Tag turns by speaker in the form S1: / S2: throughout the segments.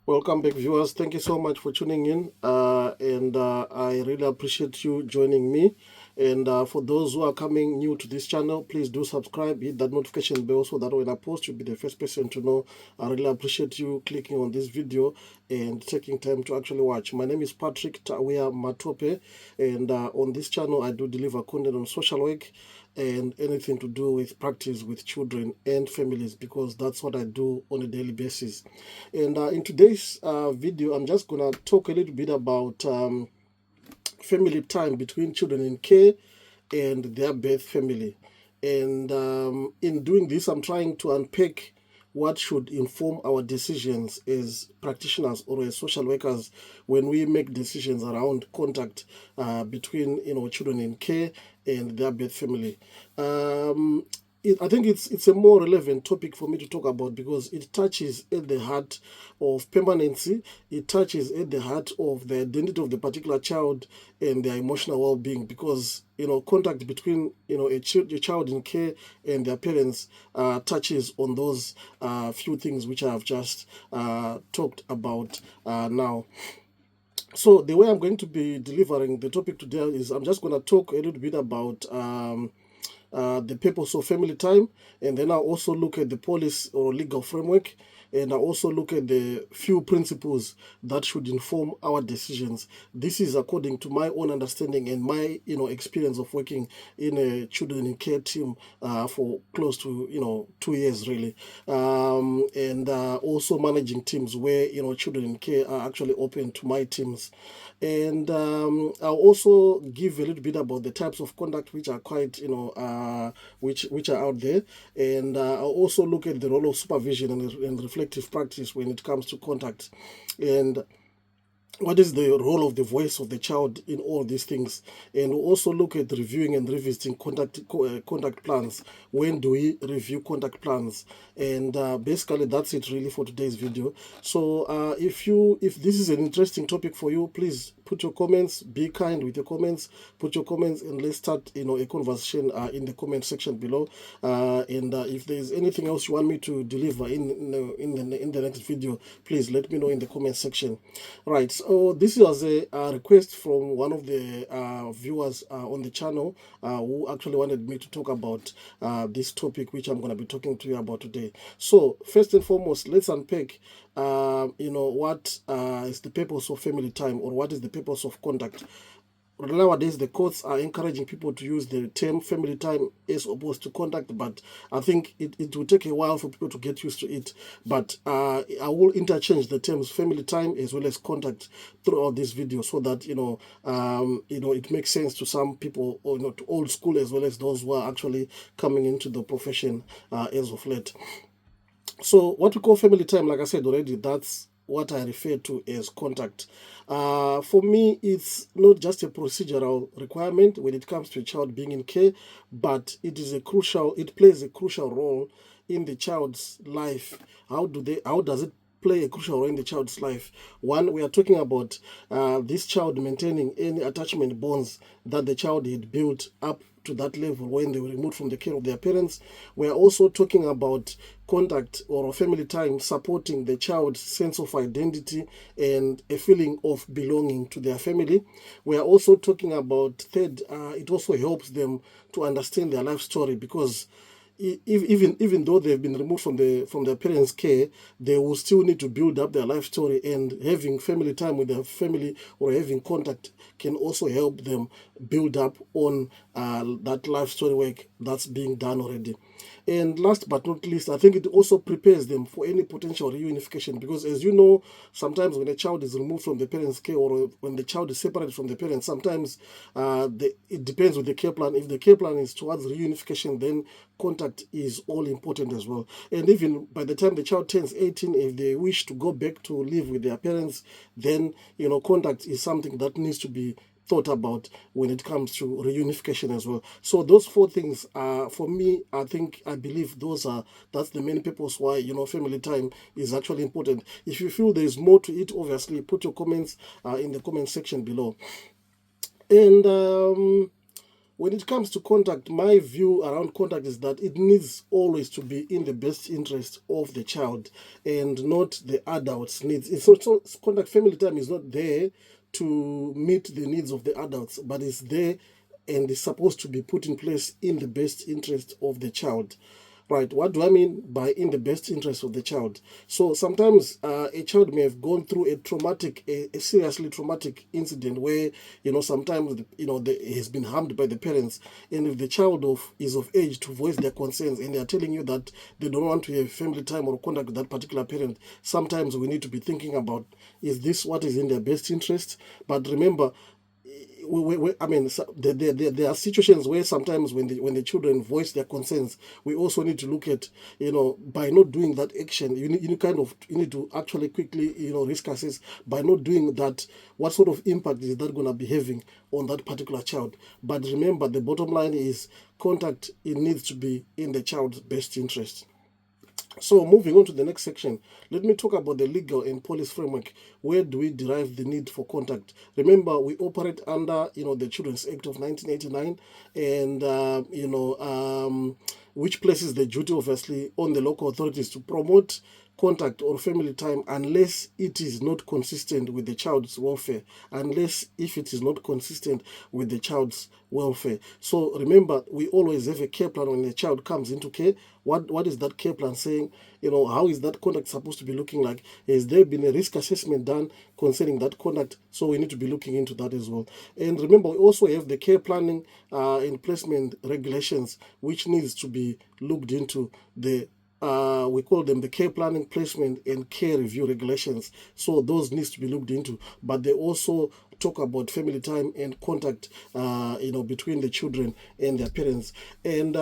S1: Welcome back, viewers. Thank you so much for tuning in, and I really appreciate you joining me. And for those who are coming new to this channel, please do subscribe, hit that notification bell so that when I post, you'll be the first person to know. I really appreciate you clicking on this video and taking time to actually watch. My name is Patrick Tawia Matope, and on this channel, I do deliver content on social work and anything to do with practice with children and families, because that's what I do on a daily basis. And in today's video, I'm just going to talk a little bit about family time between children in care and their birth family. And in doing this, I'm trying to unpack what should inform our decisions as practitioners or as social workers when we make decisions around contact between children in care and their birth family. I think it's a more relevant topic for me to talk about because it touches at the heart of permanency. It touches at the heart of the identity of the particular child and their emotional well-being, because contact between a child in care and their parents touches on those few things which I have just talked about now. So the way I'm going to be delivering the topic today is I'm just going to talk a little bit about the purpose of family time, and then I'll also look at the policy or legal framework, and I'll also look at the few principles that should inform our decisions. This is according to my own understanding and my experience of working in a children in care team for close to 2 years really, and also managing teams where children in care are actually open to my teams. And I'll also give a little bit about the types of conduct which are quite which are out there, and I'll also look at the role of supervision and reflective practice when it comes to contact, and what is the role of the voice of the child in all these things. And we'll also look at reviewing and revisiting contact plans. When do we review contact plans? And basically that's it really for today's video. So if this is an interesting topic for you, please put your comments, be kind with your comments, put your comments, and let's start a conversation in the comment section below. And if there's anything else you want me to deliver in the next video, please let me know in the comment section. Right, so this was a request from one of the viewers on the channel who actually wanted me to talk about this topic which I'm going to be talking to you about today. So first and foremost, let's unpack what is the purpose of family time, or what is the purpose of contact. Nowadays, the courts are encouraging people to use the term family time as opposed to contact, but I think it will take a while for people to get used to it. But I will interchange the terms family time as well as contact throughout this video, so that it makes sense to some people, or to old school as well as those who are actually coming into the profession as of late. So what we call family time, like I said already, that's what I refer to as contact. For me, it's not just a procedural requirement when it comes to a child being in care, but it plays a crucial role in the child's life. How does it play a crucial role in the child's life? One, we are talking about this child maintaining any attachment bonds that the child had built up to that level when they were removed from the care of their parents. We are also talking about contact or family time supporting the child's sense of identity and a feeling of belonging to their family. We are also talking about third, it also helps them to understand their life story, because even though they've been removed from their parents' care, they will still need to build up their life story, and having family time with their family or having contact can also help them build up on that life story work that's being done already. And last but not least, I think it also prepares them for any potential reunification, because as you know, sometimes when a child is removed from the parents' care, or when the child is separated from the parents, sometimes it depends with the care plan. If the care plan is towards reunification, then contact is all important as well. And even by the time the child turns 18, if they wish to go back to live with their parents, then contact is something that needs to be thought about when it comes to reunification as well. So those four things are, for me, I believe that's the main purpose why family time is actually important. If you feel there's more to it, obviously put your comments in the comment section below. And when it comes to contact, my view around contact is that it needs always to be in the best interest of the child and not the adult's needs. It's not so contact family time is not there to meet the needs of the adults, but it's there and is supposed to be put in place in the best interest of the child. Right, what do I mean by in the best interest of the child? So sometimes a child may have gone through a seriously traumatic incident where, sometimes, he's been harmed by the parents. And if the child is of age to voice their concerns and they are telling you that they don't want to have family time or contact with that particular parent, sometimes we need to be thinking about, is this what is in their best interest? But remember, I mean, there are situations where sometimes when the children voice their concerns, we also need to look at, by not doing that action, you need to actually quickly, risk assess. By not doing that, what sort of impact is that going to be having on that particular child? But remember, the bottom line is contact, it needs to be in the child's best interest. So moving on to the next section, let me talk about the legal and policy framework. Where do we derive the need for contact? Remember, we operate under, the Children's Act of 1989, and which places the duty, obviously, on the local authorities to promote contact or family time unless it is not consistent with the child's welfare, unless if it is not consistent with the child's welfare. So remember, we always have a care plan when the child comes into care. What is that care plan saying? How is that contact supposed to be looking like? Has there been a risk assessment done concerning that contact? So we need to be looking into that as well. And remember, we also have the care planning and placement regulations, which needs to be looked into. We call them the care planning, placement, and care review regulations. So those needs to be looked into. But they also talk about family time and contact, between the children and their parents. And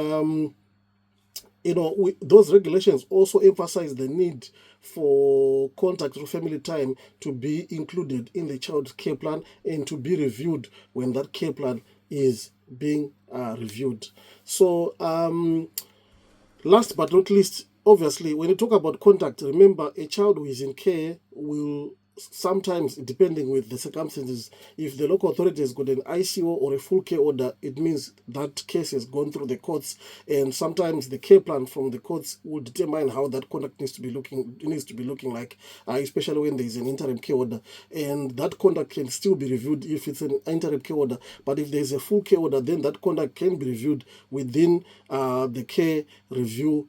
S1: those regulations also emphasize the need for contact or family time to be included in the child's care plan and to be reviewed when that care plan is being reviewed. So last but not least, obviously, when you talk about contact, remember a child who is in care will sometimes, depending with the circumstances, if the local authority has got an ICO or a full care order, it means that case has gone through the courts, and sometimes the care plan from the courts will determine how that conduct needs to be looking like, especially when there is an interim care order, and that conduct can still be reviewed if it's an interim care order. But if there is a full care order, then that conduct can be reviewed within the care review.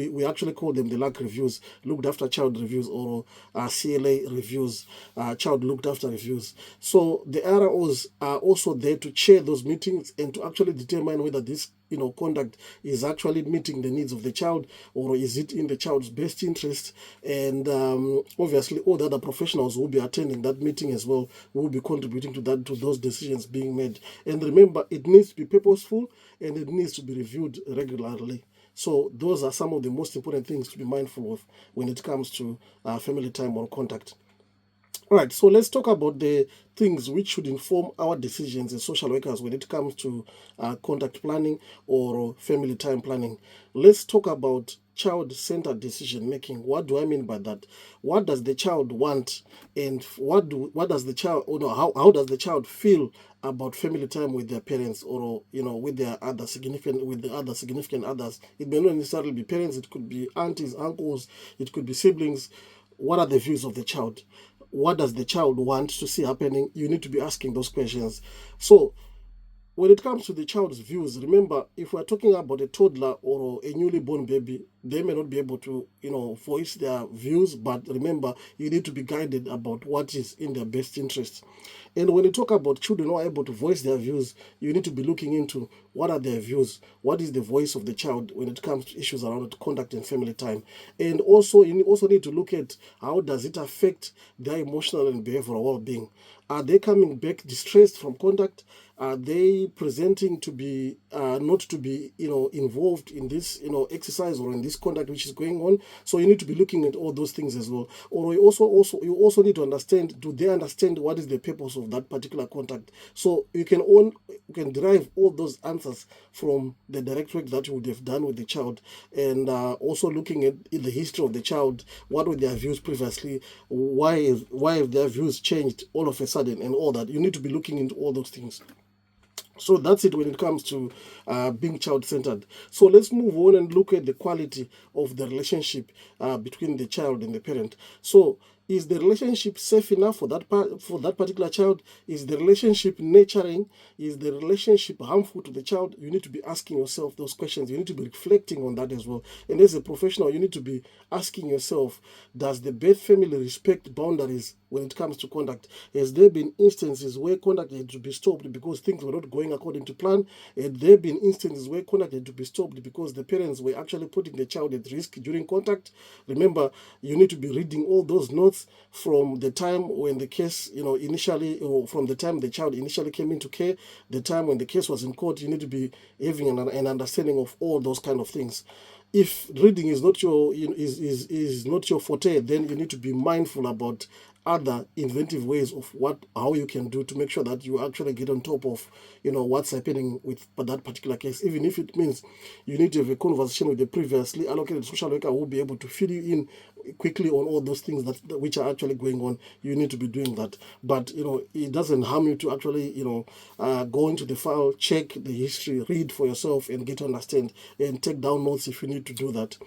S1: We actually call them the LAC reviews, looked after child reviews, or CLA reviews, child looked after reviews. So the ROs are also there to chair those meetings and to actually determine whether this conduct is actually meeting the needs of the child, or is it in the child's best interest. And obviously all the other professionals who will be attending that meeting as well will be contributing to those decisions being made. And remember, it needs to be purposeful and it needs to be reviewed regularly. So those are some of the most important things to be mindful of when it comes to family time or contact. All right, so let's talk about the things which should inform our decisions as social workers when it comes to contact planning or family time planning. Let's talk about child-centered decision making. What do I mean by that? What does the child want, and what does the child, how does the child feel about family time with their parents, or with the other significant others? It may not necessarily be parents. It could be aunties, uncles. It could be siblings. What are the views of the child? What does the child want to see happening? You need to be asking those questions. So when it comes to the child's views, remember, if we're talking about a toddler or a newly born baby, they may not be able to, voice their views, but remember, you need to be guided about what is in their best interest. And when you talk about children who are able to voice their views, you need to be looking into what are their views, what is the voice of the child when it comes to issues around conduct and family time. And also, you also need to look at how does it affect their emotional and behavioral well-being. Are they coming back distressed from contact? Are they presenting to be not to be involved in this exercise or in this this contact which is going on. So you need to be looking at all those things as well. Or you also need to understand, do they understand what is the purpose of that particular contact? So you can derive all those answers from the direct work that you would have done with the child, and also looking at the history of the child. What were their views previously? Why have their views changed all of a sudden, and all that? You need to be looking into all those things. So that's it when it comes to being child-centered. So let's move on and look at the quality of the relationship between the child and the parent. So is the relationship safe enough for that particular child? Is the relationship nurturing? Is the relationship harmful to the child? You need to be asking yourself those questions. You need to be reflecting on that as well. And as a professional, you need to be asking yourself, does the birth family respect boundaries when it comes to conduct? Has there been instances where conduct had to be stopped because things were not going according to plan? Had there been instances where conduct had to be stopped because the parents were actually putting the child at risk during contact? Remember, you need to be reading all those notes from the time when the case, initially, or from the time the child initially came into care, the time when the case was in court. You need to be having an understanding of all those kind of things. If reading is not is not your forte, then you need to be mindful about other inventive ways of how you can do to make sure that you actually get on top of what's happening with that particular case, even if it means you need to have a conversation with the previously allocated social worker who will be able to fill you in quickly on all those things that which are actually going on. You need to be doing that, but it doesn't harm you to actually go into the file, check the history, read for yourself, and get to understand, and take down notes if you need to do that.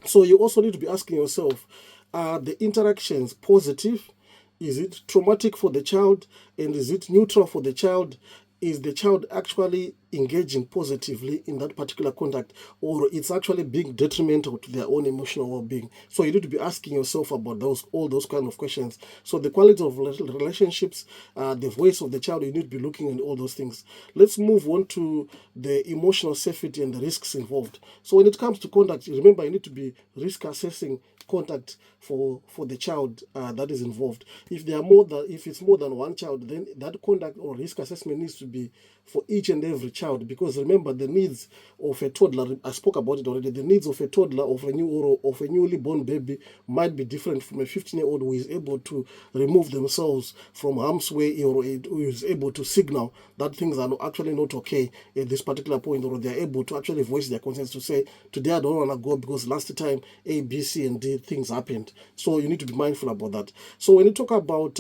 S1: So you also need to be asking yourself, are the interactions positive? Is it traumatic for the child? And is it neutral for the child? Is the child actually engaging positively in that particular contact, or it's actually being detrimental to their own emotional well-being? So you need to be asking yourself about all those kind of questions. So the quality of relationships, the voice of the child, you need to be looking at all those things. Let's move on to the emotional safety and the risks involved. So when it comes to contact, remember, you need to be risk assessing contact for the child that is involved. If it's more than one child, then that contact or risk assessment needs to be for each and every child, because remember, the needs of a toddler, I spoke about it already, the needs of a toddler, of a newly born baby, might be different from a 15-year-old who is able to remove themselves from harm's way, or who is able to signal that things are actually not okay at this particular point, or they are able to actually voice their concerns to say, today I don't want to go because last time A, B, C, and D things happened. So you need to be mindful about that. So when you talk about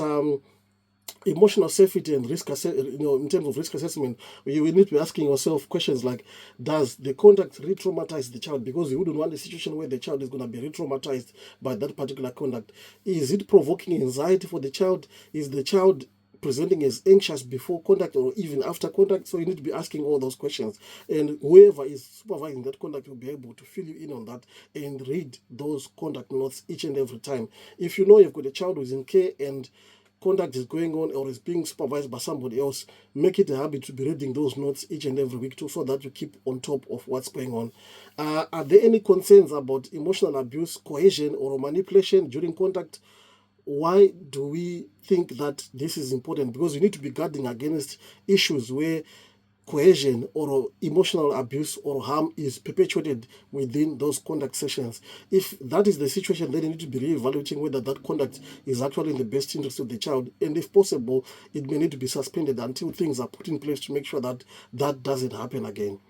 S1: emotional safety and risk in terms of risk assessment, you will need to be asking yourself questions like, does the contact re-traumatize the child? Because you wouldn't want a situation where the child is going to be re-traumatized by that particular conduct. Is it provoking anxiety for the child? Is the child presenting as anxious before contact or even after contact? So you need to be asking all those questions, and whoever is supervising that contact will be able to fill you in on that and read those contact notes each and every time. If you know you've got a child who's in care and contact is going on or is being supervised by somebody else, make it a habit to be reading those notes each and every week too, so that you keep on top of what's going on. Are there any concerns about emotional abuse, coercion, or manipulation during contact? Why do we think that this is important? Because you need to be guarding against issues where coercion or emotional abuse or harm is perpetuated within those conduct sessions. If that is the situation, then you need to be re-evaluating whether that conduct is actually in the best interest of the child, and if possible, it may need to be suspended until things are put in place to make sure that that doesn't happen again.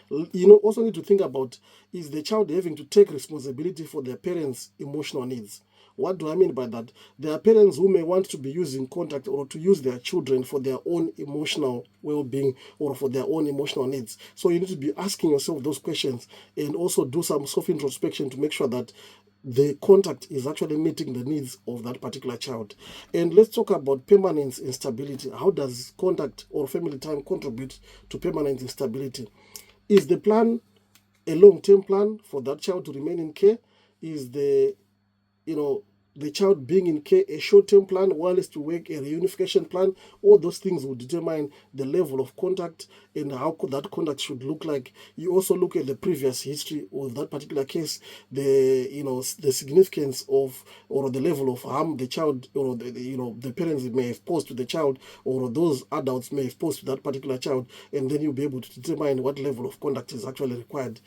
S1: Also need to think about, is the child having to take responsibility for their parents' emotional needs? What do I mean by that? There are parents who may want to be using contact or to use their children for their own emotional well-being or for their own emotional needs. So you need to be asking yourself those questions, and also do some self-introspection to make sure that the contact is actually meeting the needs of that particular child. And let's talk about permanence instability. How does contact or family time contribute to permanent instability? Is the plan a long-term plan for that child to remain in care? Is the child being in care a short-term plan, while it's to work a reunification plan? All those things will determine the level of contact and how that contact should look like. You also look at the previous history of that particular case, the significance of, or the level of harm the child, or the parents may have posed to the child, or those adults may have posed to that particular child, and then you'll be able to determine what level of contact is actually required.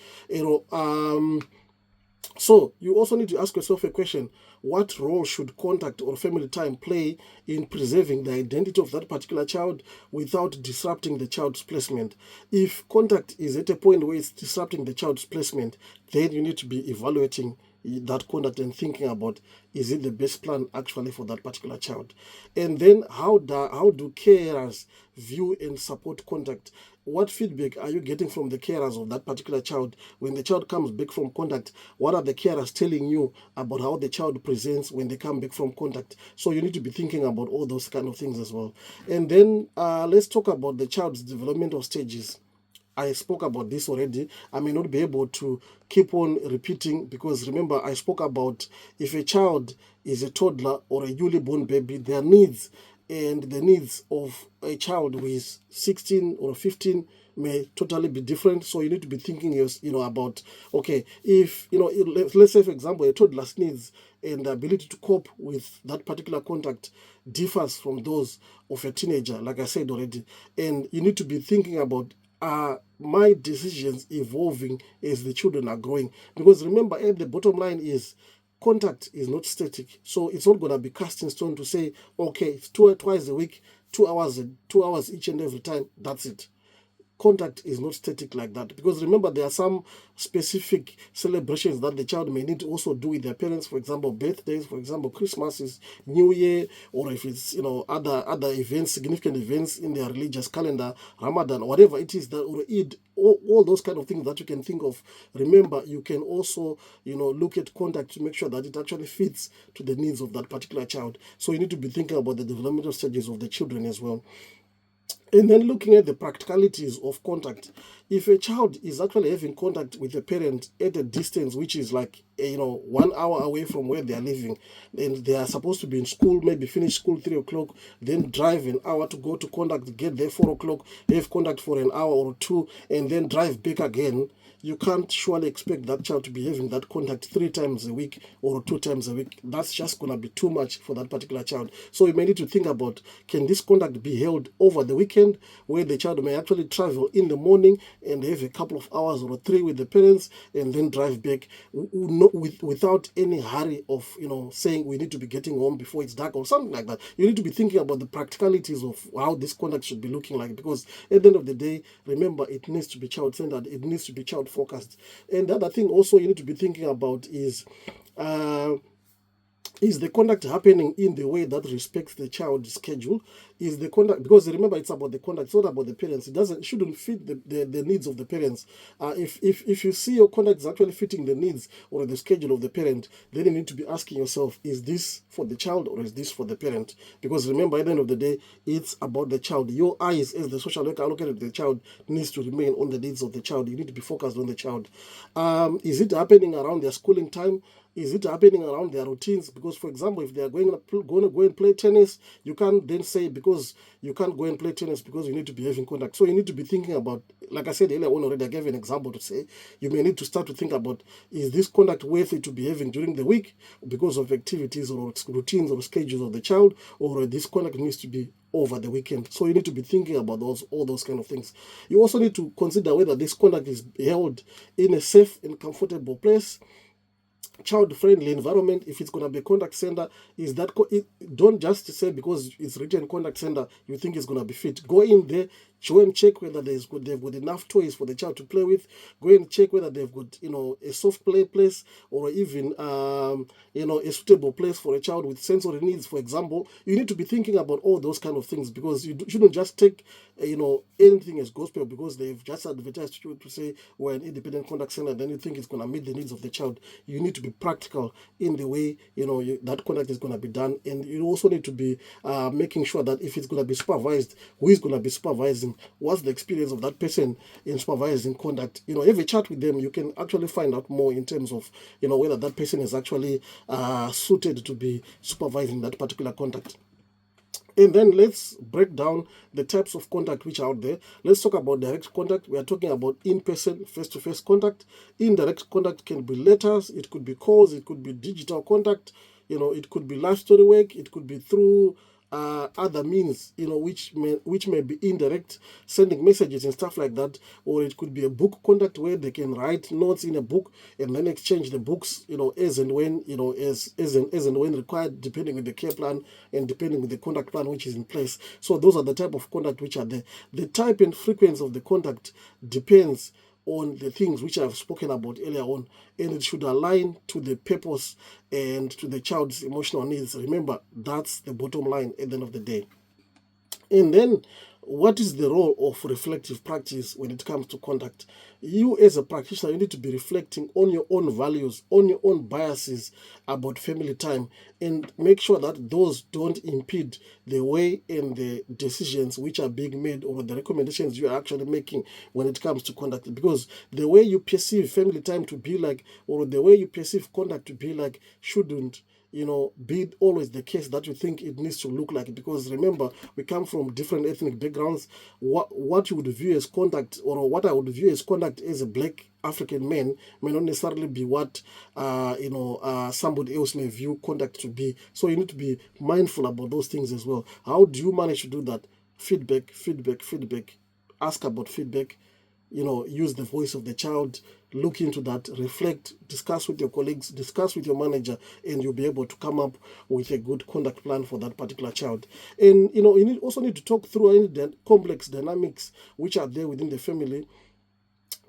S1: So you also need to ask yourself a question: what role should contact or family time play in preserving the identity of that particular child without disrupting the child's placement? If contact is at a point where it's disrupting the child's placement, then you need to be evaluating that contact and thinking about, is it the best plan actually for that particular child? And then how do carers view and support contact? What feedback are you getting from the carers of that particular child when the child comes back from contact? What are the carers telling you about how the child presents when they come back from contact? So you need to be thinking about all those kind of things as well. And then let's talk about the child's developmental stages. I spoke about this already. I may not be able to keep on repeating, because remember, I spoke about if a child is a toddler or a newly born baby, their needs and the needs of a child who is 16 or 15 may totally be different. So you need to be thinking, about, okay, if, let's say, for example, a toddler's needs and the ability to cope with that particular contact differs from those of a teenager, like I said already. And you need to be thinking about, are my decisions evolving as the children are growing? Because remember, at the bottom line is, contact is not static. So it's not going to be cast in stone to say, okay, it's twice a week, 2 hours each and every time. That's it. Contact is not static like that, because remember, there are some specific celebrations that the child may need to also do with their parents. For example, birthdays, for example, Christmas is New Year, or if it's other events, significant events in their religious calendar, Ramadan, whatever it is, that, or Eid, all those kind of things that you can think of. Remember, you can also look at contact to make sure that it actually fits to the needs of that particular child. So you need to be thinking about the developmental stages of the children as well. And then looking at the practicalities of contact. If a child is actually having contact with a parent at a distance which is like 1 hour away from where they are living, and they are supposed to be in school, maybe finish school 3 o'clock, then drive an hour to go to contact, get there 4 o'clock, have contact for an hour or two, and then drive back again, you can't surely expect that child to be having that contact 3 times a week or 2 times a week. That's just going to be too much for that particular child. So you may need to think about, can this contact be held over the weekend, where the child may actually travel in the morning and have a couple of hours or three with the parents, and then drive back without any hurry of saying we need to be getting home before it's dark or something like that. You need to be thinking about the practicalities of how this contact should be looking like, because at the end of the day, remember, it needs to be child-centered, it needs to be child-focused. And the other thing also you need to be thinking about uh, is the conduct happening in the way that respects the child's schedule? Is the conduct, because remember, it's about the conduct, it's not about the parents. It shouldn't fit the needs of the parents. If you see your conduct is actually fitting the needs or the schedule of the parent, then you need to be asking yourself, is this for the child or is this for the parent? Because remember, at the end of the day, it's about the child. Your eyes as the social worker looking at the child needs to remain on the needs of the child. You need to be focused on the child. Is it happening around their schooling time? Is it happening around their routines? Because, for example, if they are going to go and play tennis, you can't then say, because you can't go and play tennis because you need to be having contact. So you need to be thinking about, like I said earlier on already, I gave an example to say, you may need to start to think about, is this contact worthy to be having during the week because of activities or routines or schedules of the child, or this contact needs to be over the weekend? So you need to be thinking about all those kind of things. You also need to consider whether this contact is held in a safe and comfortable place, child-friendly environment. If it's going to be a contact center, is that don't just say because it's written contact center you think it's going to be fit. Go in there, go and check whether they've got enough toys for the child to play with. Go and check whether they've got a soft play place, or even a suitable place for a child with sensory needs, for example. You need to be thinking about all those kind of things, because you shouldn't just take anything as gospel because they've just advertised to say we're an independent contact center, then you think it's going to meet the needs of the child. You need to be practical in the way that contact is going to be done. And you also need to be making sure that if it's going to be supervised, who is going to be supervising, what's the experience of that person in supervising contact. Have a chat with them. You can actually find out more in terms of whether that person is actually suited to be supervising that particular contact. And then let's break down the types of contact which are out there. Let's talk about direct contact. We are talking about in-person, face-to-face contact. Indirect contact can be letters, it could be calls, it could be digital contact, it could be life story work, it could be through other means, which may be indirect, sending messages and stuff like that, or it could be a book contact where they can write notes in a book and then exchange the books, as and when, as and when required, depending on the care plan and depending on the contact plan which is in place. So those are the type of contact which are there. The type and frequency of the contact depends on the things which I've spoken about earlier on, and it should align to the purpose and to the child's emotional needs. Remember, that's the bottom line at the end of the day. And then, what is the role of reflective practice when it comes to contact? You as a practitioner, you need to be reflecting on your own values, on your own biases about family time, and make sure that those don't impede the way and the decisions which are being made or the recommendations you are actually making when it comes to contact. Because the way you perceive family time to be like, or the way you perceive contact to be like, shouldn't be always the case that you think it needs to look like. Because remember, we come from different ethnic backgrounds. What you would view as contact, or what I would view as contact as a black African man, may not necessarily be what somebody else may view contact to be. So you need to be mindful about those things as well. How do you manage to do that? Feedback. Ask about feedback. Use the voice of the child, look into that, reflect, discuss with your colleagues, discuss with your manager, and you'll be able to come up with a good conduct plan for that particular child. And, you also need to talk through any complex dynamics which are there within the family.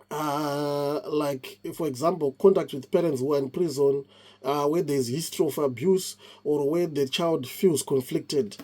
S1: Like, for example, contact with parents who are in prison, where there's history of abuse, or where the child feels conflicted.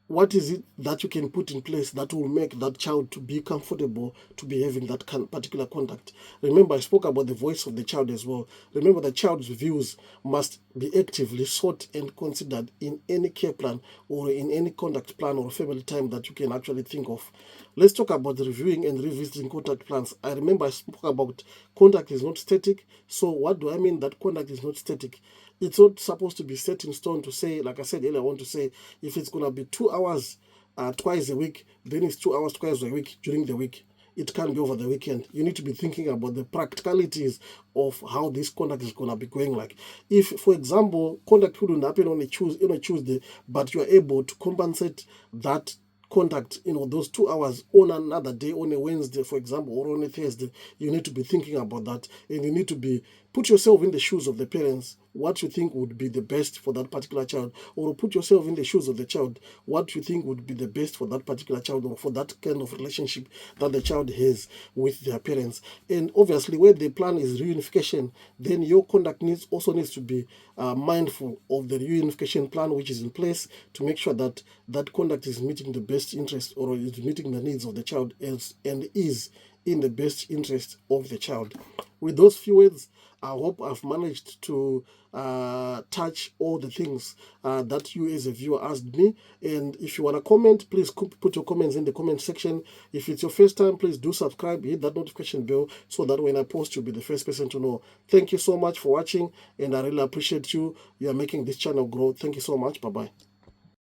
S1: What is it that you can put in place that will make that child to be comfortable to be having that particular contact? Remember, I spoke about the voice of the child as well. Remember, the child's views must be actively sought and considered in any care plan or in any contact plan or family time that you can actually think of. Let's talk about reviewing and revisiting contact plans. I remember I spoke about contact is not static. So what do I mean that contact is not static? It's not supposed to be set in stone to say, like I said earlier, I want to say, if it's going to be 2 hours twice a week, then it's 2 hours twice a week during the week. It can't be over the weekend. You need to be thinking about the practicalities of how this contact is going to be going like. If, for example, contact wouldn't happen on a Tuesday, but you are able to compensate that contact, those 2 hours on another day, on a Wednesday, for example, or on a Thursday, you need to be thinking about that, and you need to put yourself in the shoes of the parents, what you think would be the best for that particular child, or put yourself in the shoes of the child, what you think would be the best for that particular child, or for that kind of relationship that the child has with their parents. And obviously, where the plan is reunification, then your conduct also needs to be mindful of the reunification plan which is in place, to make sure that that conduct is meeting the best interest, or is meeting the needs of the child, and is in the best interest of the child. With those few words, I hope I've managed to touch all the things that you as a viewer asked me. And if you want to comment, please put your comments in the comment section. If it's your first time, please do subscribe, hit that notification bell, so that when I post, you'll be the first person to know. Thank you so much for watching, and I really appreciate you. You are making this channel grow. Thank you so much. Bye-bye.